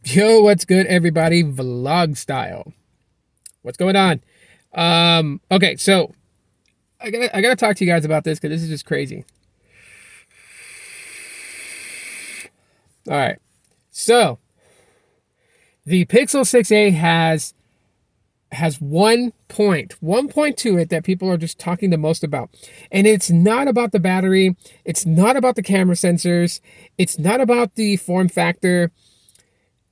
Yo, what's good, everybody? Vlog style. What's going on? Okay, so I gotta talk to you guys about this because this is just crazy. All right, so the Pixel 6a has one point to it that people are just talking the most about, and it's not about the battery, it's not about the camera sensors, it's not about the form factor,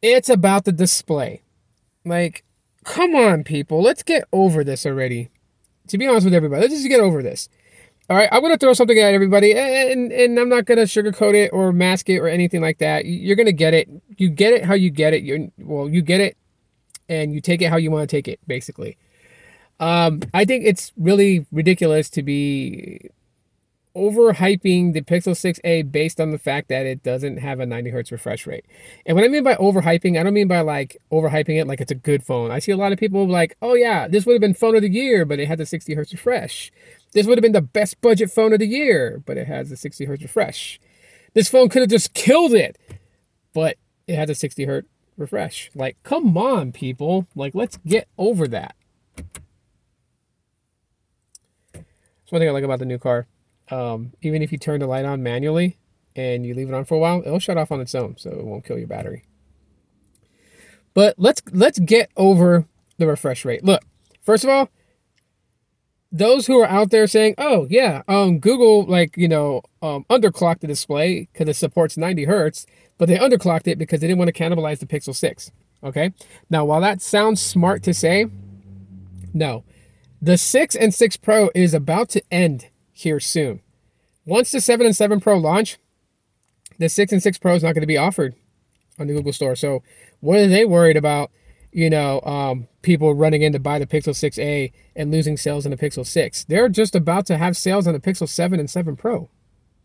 it's about the display. Like, come on, people, let's get over this already. To be honest with everybody, let's just get over this. All right, I'm gonna throw something at everybody, and I'm not gonna sugarcoat it or mask it or anything like that. You're gonna get it. You get it how you get it. You get it, and you take it how you want to take it. Basically, I think it's really ridiculous to be overhyping the Pixel 6a based on the fact that it doesn't have a 90 hertz refresh rate. And what I mean by overhyping, I don't mean by like overhyping it like it's a good phone. I see a lot of people like, oh yeah, this would have been phone of the year, but it had the 60 hertz refresh. This would have been the best budget phone of the year, but it has the 60 hertz refresh. This phone could have just killed it, but it had a 60 hertz refresh. Like, come on, people. Like, let's get over that. That's one thing I like about the new car. Even if you turn the light on manually and you leave it on for a while, it'll shut off on its own, so it won't kill your battery. But let's get over the refresh rate. Look, first of all, those who are out there saying, "Oh yeah, Google underclocked the display because it supports 90 hertz, but they underclocked it because they didn't want to cannibalize the Pixel 6." Okay, now while that sounds smart to say, no, the 6 and 6 Pro is about to end here soon. Once the 7 and 7 Pro launch, the 6 and 6 Pro is not going to be offered on the Google Store. So what are they worried about? People running in to buy the Pixel 6a and losing sales on the Pixel 6. They're just about to have sales on the Pixel 7 and 7 Pro.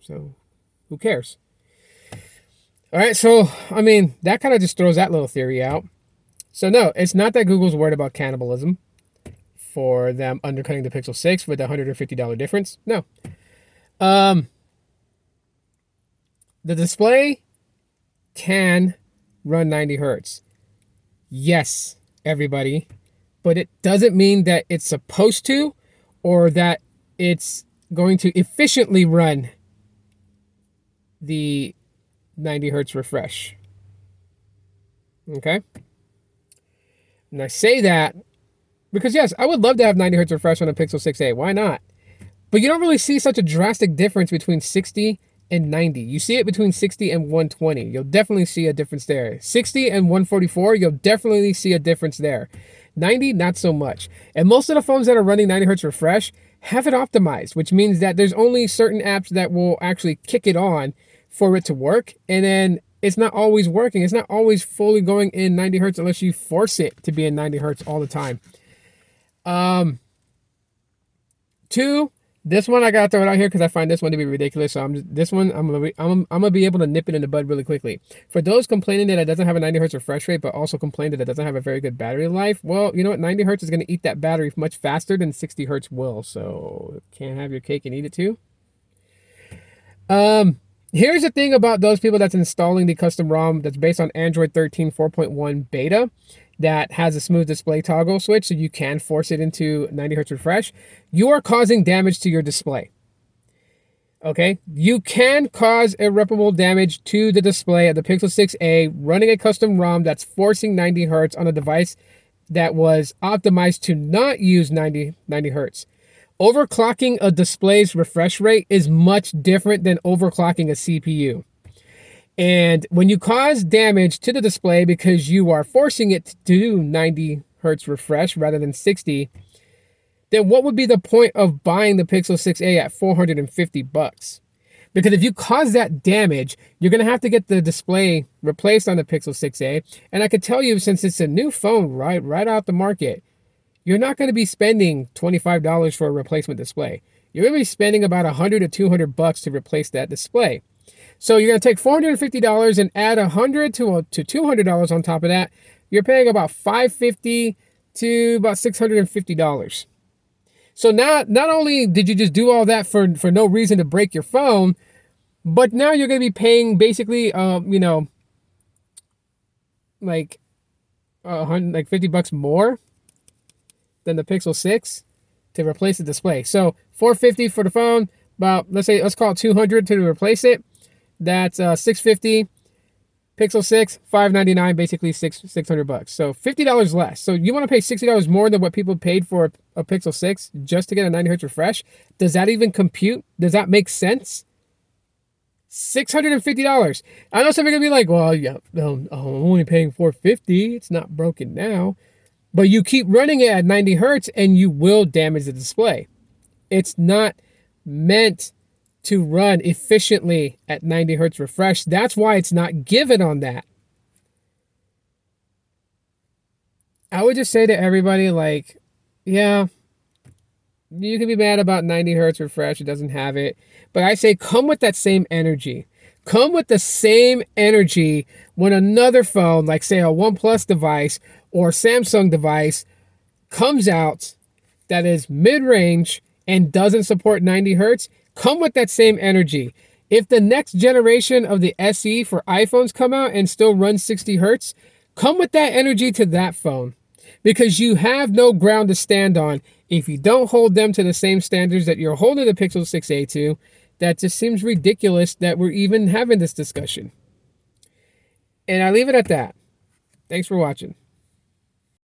So who cares? All right, so I mean, that kind of just throws that little theory out. So no, it's not that Google's worried about cannibalism for them undercutting the Pixel 6 with a $150 difference. No. The display can run 90 hertz. Yes, everybody. But it doesn't mean that it's supposed to or that it's going to efficiently run the 90 hertz refresh. Okay? And I say that because, yes, I would love to have 90 hertz refresh on a Pixel 6a. Why not? But you don't really see such a drastic difference between 60 and 90. You see it between 60 and 120. You'll definitely see a difference there. 60 and 144, you'll definitely see a difference there. 90, not so much. And most of the phones that are running 90 hertz refresh have it optimized, which means that there's only certain apps that will actually kick it on for it to work. And then it's not always working. It's not always fully going in 90 hertz unless you force it to be in 90 hertz all the time. Two, this one I gotta throw it out here because I find this one to be ridiculous. So I'm gonna be able to nip it in the bud really quickly. For those complaining that it doesn't have a 90 hertz refresh rate, but also complain that it doesn't have a very good battery life, well, you know what? 90 hertz is gonna eat that battery much faster than 60 hertz will. So can't have your cake and eat it too. Here's the thing about those people that's installing the custom ROM that's based on Android 13 4.1 beta that has a smooth display toggle switch so you can force it into 90 hertz refresh. You are causing damage to your display. Okay? You can cause irreparable damage to the display of the Pixel 6a running a custom ROM that's forcing 90 hertz on a device that was optimized to not use 90 hertz. Overclocking a display's refresh rate is much different than overclocking a CPU. And when you cause damage to the display because you are forcing it to do 90 hertz refresh rather than 60, then what would be the point of buying the Pixel 6a at $450? Because if you cause that damage, you're going to have to get the display replaced on the Pixel 6a. And I can tell you, since it's a new phone right out the market, you're not going to be spending $25 for a replacement display. You're going to be spending about $100 to $200 to replace that display. So you're going to take $450 and add $100 to $200 on top of that. You're paying about $550 to about $650. So now, not only did you just do all that for no reason to break your phone, but now you're going to be paying basically, like like $50 more than the Pixel 6 to replace the display. So $450 for the phone, about let's call it $200 to replace it. That's $650. Pixel 6, $599, basically $600. So $50 less. So you want to pay $60 more than what people paid for a Pixel 6 just to get a 90 hertz refresh? Does that even compute? Does that make sense? $650. I know some are gonna be like, well, yeah, I'm only paying $450. It's not broken now. But you keep running it at 90 hertz and you will damage the display. It's not meant to run efficiently at 90 hertz refresh. That's why it's not given on that. I would just say to everybody, like, yeah, you can be mad about 90 hertz refresh. It doesn't have it. But I say come with that same energy. Come with the same energy when another phone, like say a OnePlus device or Samsung device, comes out that is mid-range and doesn't support 90 hertz. Come with that same energy. If the next generation of the SE for iPhones come out and still runs 60 hertz, come with that energy to that phone, because you have no ground to stand on if you don't hold them to the same standards that you're holding the Pixel 6a to. That just seems ridiculous that we're even having this discussion. And I leave it at that. Thanks for watching.